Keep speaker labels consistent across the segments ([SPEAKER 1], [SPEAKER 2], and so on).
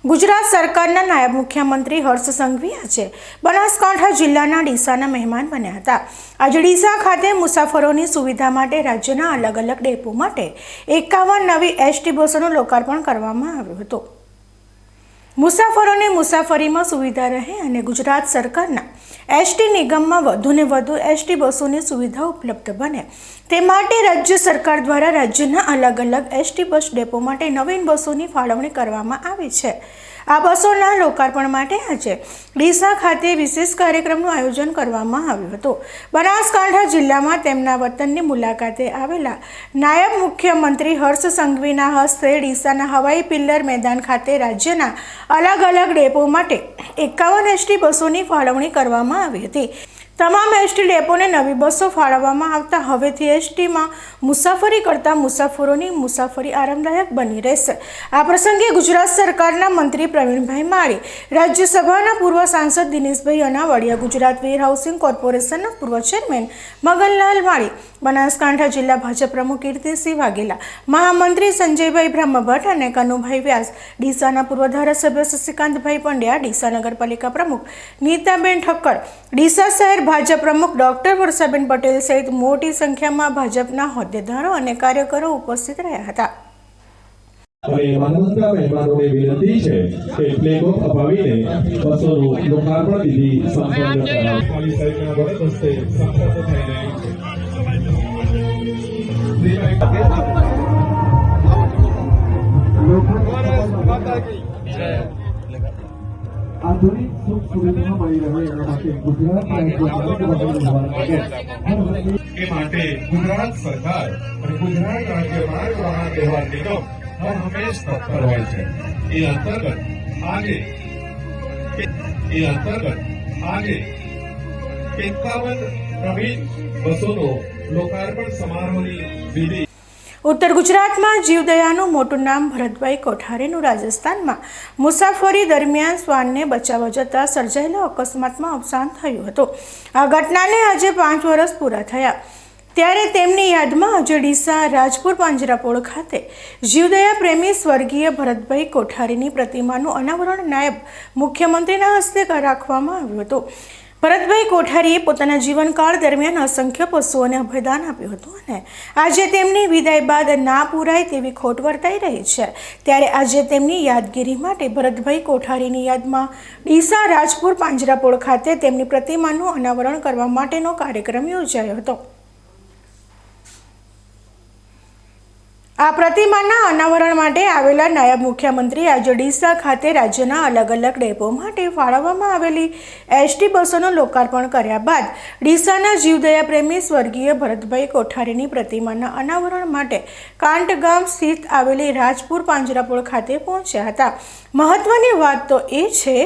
[SPEAKER 1] ગુજરાત સરકારના નાયબ મુખ્યમંત્રી હર્ષ સંઘવી આજે બનાસકાંઠા જિલ્લાના ડીસાના મહેમાન બન્યા હતા। આજે ડીસા ખાતે મુસાફરોની સુવિધા માટે રાજ્યના અલગ અલગ ડેપો માટે 51 નવી એસટી બસોનું લોકાર્પણ કરવામાં આવ્યું હતું। મુસાફરોને મુસાફરીમાં સુવિધા રહે અને ગુજરાત સરકારના એસટી નિગમમાં વધુને વધુ એસટી બસોની સુવિધા ઉપલબ્ધ બને તે માટે રાજ્ય સરકાર દ્વારા રાજ્યના અલગ અલગ એસટી બસ ડેપો માટે નવીન બસોની ફાળવણી કરવામાં આવી છે। આ બસોના લોકાર્પણ માટે આજે ડીસા ખાતે વિશેષ કાર્યક્રમનું આયોજન કરવામાં આવ્યું હતું। બનાસકાંઠા જિલ્લામાં તેમના વતનની મુલાકાતે આવેલા નાયબ મુખ્યમંત્રી હર્ષ સંઘવીના હસ્તે ડીસાના હવાઈ પિલ્લર મેદાન ખાતે રાજ્યના અલગ અલગ ડેપો માટે 51 એસટી બસોની ફાળવણી કરવામાં આવી હતી। તમામ એસટી ડેપોને નવી બસો ફાળવવામાં આવતા હવેથી એસટીમાં મુસાફરી કરતા મુસાફરોની મુસાફરી આરામદાયક બની રહેશે। આ પ્રસંગે ગુજરાત સરકારના મંત્રી પ્રવીણભાઈ માળી, રાજ્યસભાના પૂર્વ સાંસદ દિનેશભાઈ અનાવાડિયા, ગુજરાત વેરહાઉસિંગ કોર્પોરેશનના પૂર્વ ચેરમેન મગનલાલ માળી, બનાસકાંઠા જિલ્લા ભાજપ પ્રમુખ કીર્તિસિંહ વાઘેલા, મહામંત્રી સંજયભાઈ બ્રહ્મભટ્ટ અને કનુભાઈ વ્યાસ, ડીસાના પૂર્વ ધારાસભ્ય શશિકાંતભાઈ પંડ્યા, ડીસા નગરપાલિકા પ્રમુખ નીતાબેન ઠક્કર, ડીસા શહેર ભાજપ પ્રમુખ ડોક્ટર વર્ષાબેન પટેલ સહિત મોટી સંખ્યામાં ભાજપના હોદ્દેદારો અને કાર્યકરો ઉપસ્થિત રહ્યા હતા।
[SPEAKER 2] માનવતા મહેમાનોને વિનંતી છે કે ફ્લેગ ઓફ અપાવીને બસોનું લોકાર્પણ વિધિ સંપન્ન કરાવો। પોલીસ સાહેબના વડે હસ્તે સંપન્ન થઈને આધુનિક સુખ સુવિધા મળી રહે એના માટે ગુજરાત ગુજરાત સરકાર અને ગુજરાત રાજ્ય માર્ગ વાહન વ્યવહાર નિગમ હર હંમેશ તત્પર હોય છે। એ અંતર્ગત આજે 51 નવીન બસોનો લોકાર્પણ સમારોહની વિધિ।
[SPEAKER 1] ઉત્તર ગુજરાતમાં જીવદયાનું મોટું નામ ભરતભાઈ કોઠારીનું રાજસ્થાનમાં મુસાફરી દરમિયાન શ્વાનને બચાવવા જતાં સર્જાયેલા અકસ્માતમાં અવસાન થયું હતું। આ ઘટનાને આજે 5 વર્ષ પૂરા થયા ત્યારે તેમની યાદમાં આજે ડીસા રાજપુર પાંજરાપોળ ખાતે જીવદયા પ્રેમી સ્વર્ગીય ભરતભાઈ કોઠારીની પ્રતિમાનું અનાવરણ નાયબ મુખ્યમંત્રીના હસ્તે રાખવામાં આવ્યું હતું। ભરતભાઈ કોઠારીએ પોતાના જીવનકાળ દરમિયાન અસંખ્ય પશુઓને અભયદાન આપ્યું હતું અને આજે તેમની વિદાય બાદ ના પૂરાય તેવી ખોટ વર્તાઈ રહી છે ત્યારે આજે તેમની યાદગીરી માટે ભરતભાઈ કોઠારીની યાદમાં ડીસા રાજપુર પાંજરાપોળ ખાતે તેમની પ્રતિમાનું અનાવરણ કરવા માટેનો કાર્યક્રમ યોજાયો હતો। આ પ્રતિમાના અનાવરણ માટે આવેલા નાયબ મુખ્યમંત્રી આજે ડીસા ખાતે રાજ્યના અલગ અલગ ડેપો માટે ફાળવવામાં આવેલી એસટી બસોનું લોકાર્પણ કર્યા બાદ ડીસાના જીવદયા પ્રેમી સ્વર્ગીય ભરતભાઈ કોઠારીની પ્રતિમાના અનાવરણ માટે કાંટ ગામ સ્થિત આવેલી રાજપુર પાંજરાપોળ ખાતે પહોંચ્યા હતા। મહત્વની વાત તો એ છે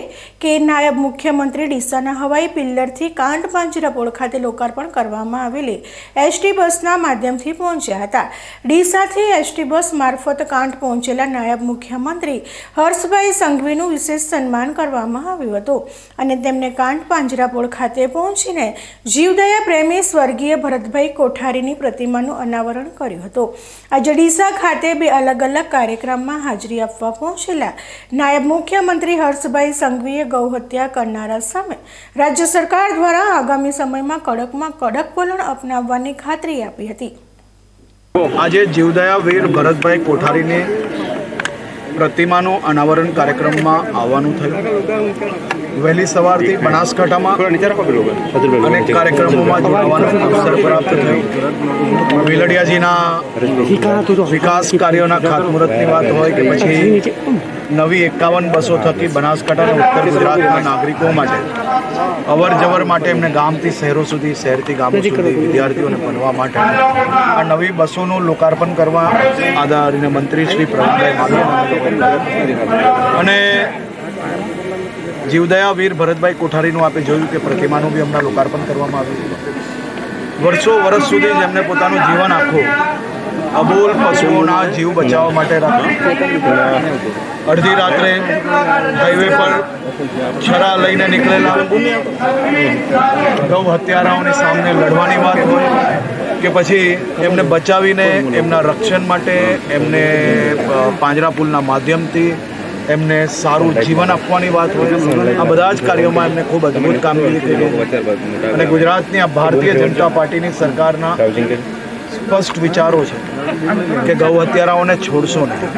[SPEAKER 1] કે નાયબ મુખ્યમંત્રી ડીસાના હવાઈ પિલ્લરથી કાંટ પાંજરાપોળ ખાતે લોકાર્પણ કરવામાં આવેલી એસટી બસના માધ્યમથી પહોંચ્યા હતા। ડીસાથી એસટી બસ મારફત કાંટ પહોંચેલા નાયબ મુખ્યમંત્રી હર્ષભાઈ સંઘવીનું વિશેષ સન્માન કરવામાં આવ્યું હતું અને તેમને કાંટ પાંજરાપોળ ખાતે પહોંચીને જીવદયા પ્રેમી સ્વર્ગીય ભરતભાઈ કોઠારીની પ્રતિમાનું અનાવરણ કર્યું હતું। આજે ડીસા ખાતે 2 અલગ અલગ કાર્યક્રમમાં હાજરી આપવા પહોંચેલા નાયબ મુખ્યમંત્રી હર્ષભાઈ સંઘવીએ ગૌહત્યા કરનારા સામે રાજ્ય સરકાર દ્વારા આગામી સમયમાં કડકમાં કડક વલણ અપનાવવાની ખાતરી આપી હતી।
[SPEAKER 3] આજે જીવદયા વીર ભરતભાઈ કોઠારીની પ્રતિમાનું અનાવરણ કાર્યક્રમમાં આવવાનું થયું। વહેલી સવારથી બનાસકાંઠામાં અનેક કાર્યક્રમોમાં જોડાવાનો અવસર પ્રાપ્ત થયો। વેલડિયાજીના વિકાસ કાર્યોના ખાતમુહૂર્તની વાત હોય કે પછી નવી 51 બસો થકી બનાસકાંઠા અને ઉત્તર ગુજરાતના નાગરિકો માટે અવર જવર માટે એમને ગામથી શહેરો સુધી, શહેરથી ગામો સુધી વિદ્યાર્થીઓને ભણવા માટે આ નવી બસોનું લોકાર્પણ કરવા આદરણીય મંત્રી શ્રી પ્રવીણભાઈ માળી અને જીવદયા વીર ભરતભાઈ કોઠારીનું આપે જોયું કે પ્રતિમાનું બી હમણાં લોકાર્પણ કરવામાં આવ્યું। વર્ષો વર્ષ સુધી જેમને પોતાનું જીવન આખું અબોલ પશુઓના જીવ બચાવવા માટે રાખ્યું। અડધી રાત્રે હાઈવે પર છરા લઈને નીકળેલા ગૌ હત્યારાઓની સામે લડવાની વાત હોય કે પછી એમને બચાવીને એમના રક્ષણ માટે એમને પાંજરાપોળના માધ્યમથી એમને સારું જીવન આપવાની વાત હોય, આ બધા જ કાર્યોમાં એમને ખૂબ અદ્ભુત કામગીરી કરી અને ગુજરાતની આ ભારતીય જનતા પાર્ટીની સરકારના સ્પષ્ટ વિચારો છે કે ગૌ હત્યારાઓને છોડશો નહીં.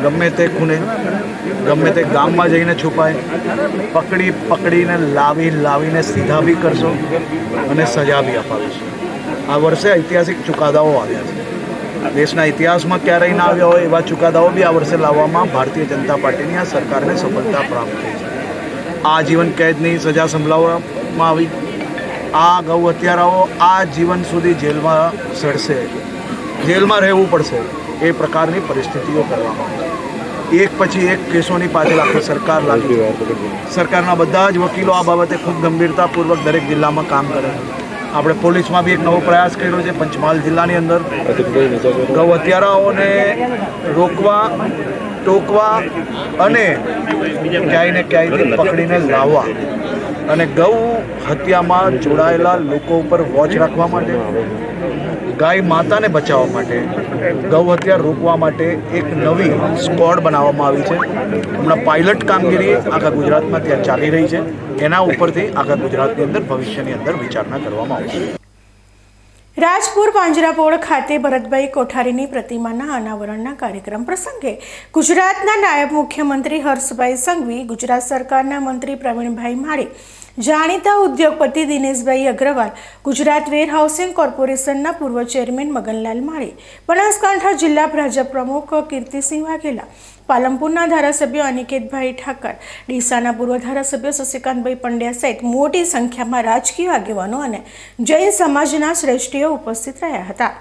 [SPEAKER 3] ગમે તે ખૂણે, ગમે તે ગામમાં જઈને છુપાય, પકડીને લાવીને સીધા બી કરશો અને સજા બી અપાવીશું. આ વર્ષે ઐતિહાસિક ચુકાદાઓ આવ્યા છે. દેશના ઇતિહાસમાં ક્યારેય ના આવ્યા હોય એવા ચુકાદાઓ બી આ વર્ષે લાવવામાં ભારતીય જનતા પાર્ટીની આ સરકારને સફળતા પ્રાપ્ત થઈ છે. આજીવન કેદની સજા સંભળાવવામાં આવી. આ ગૌ હત્યારાઓ આજીવન સુધી જેલમાં સડશે, જેલમાં રહેવું પડશે એ પ્રકારની પરિસ્થિતિઓ કરવામાં આવી. એક પછી એક કેસોની પાછળ આખી સરકાર લાગી. સરકારના બધા જ વકીલો આ બાબતે ખૂબ ગંભીરતાપૂર્વક દરેક જિલ્લામાં કામ કરે છે. આપણે પોલીસમાં બી એક નવો પ્રયાસ કર્યો છે. પંચમહાલ જિલ્લાની અંદર ગૌ હત્યારાઓને રોકવા, ટોકવા અને ક્યાંય ને ક્યાંયથી પકડીને લાવવા અને ગૌ હત્યામાં જોડાયેલા લોકો ઉપર વોચ રાખવા માટે, ગાય માતાને બચાવવા માટે, ગૌ હત્યા રોકવા માટે એક નવી સ્ક્વોડ બનાવવામાં આવી છે. હમણાં પાયલટ કામગીરી આખા ગુજરાતમાં ત્યાં ચાલી રહી છે. એના ઉપરથી આખા ગુજરાતની અંદર ભવિષ્યની અંદર વિચારણા કરવામાં આવશે.
[SPEAKER 1] રાજપુર પાંજરાપોળ ખાતે ભરતભાઈ કોઠારીની પ્રતિમાના અનાવરણના કાર્યક્રમ પ્રસંગે ગુજરાતના નાયબ મુખ્યમંત્રી હર્ષભાઈ સંઘવી, ગુજરાત સરકારના મંત્રી પ્રવીણભાઈ માળી, જાણીતા ઉદ્યોગપતિ દિનેશભાઈ અગ્રવાલ, ગુજરાત વેર હાઉસિંગ કોર્પોરેશનના પૂર્વ ચેરમેન મગનલાલ માળી, બનાસકાંઠા જિલ્લા ભાજપ પ્રમુખ કીર્તિસિંહ વાઘેલા, પાલનપુરના ધારાસભ્ય અનિકેતભાઈ ઠાકર, ડીસાના પૂર્વ ધારાસભ્ય શશિકાંતભાઈ પંડ્યા સહિત મોટી સંખ્યામાં રાજકીય આગેવાનો અને જૈન સમાજના શ્રેષ્ઠીઓ ઉપસ્થિત રહ્યા હતા.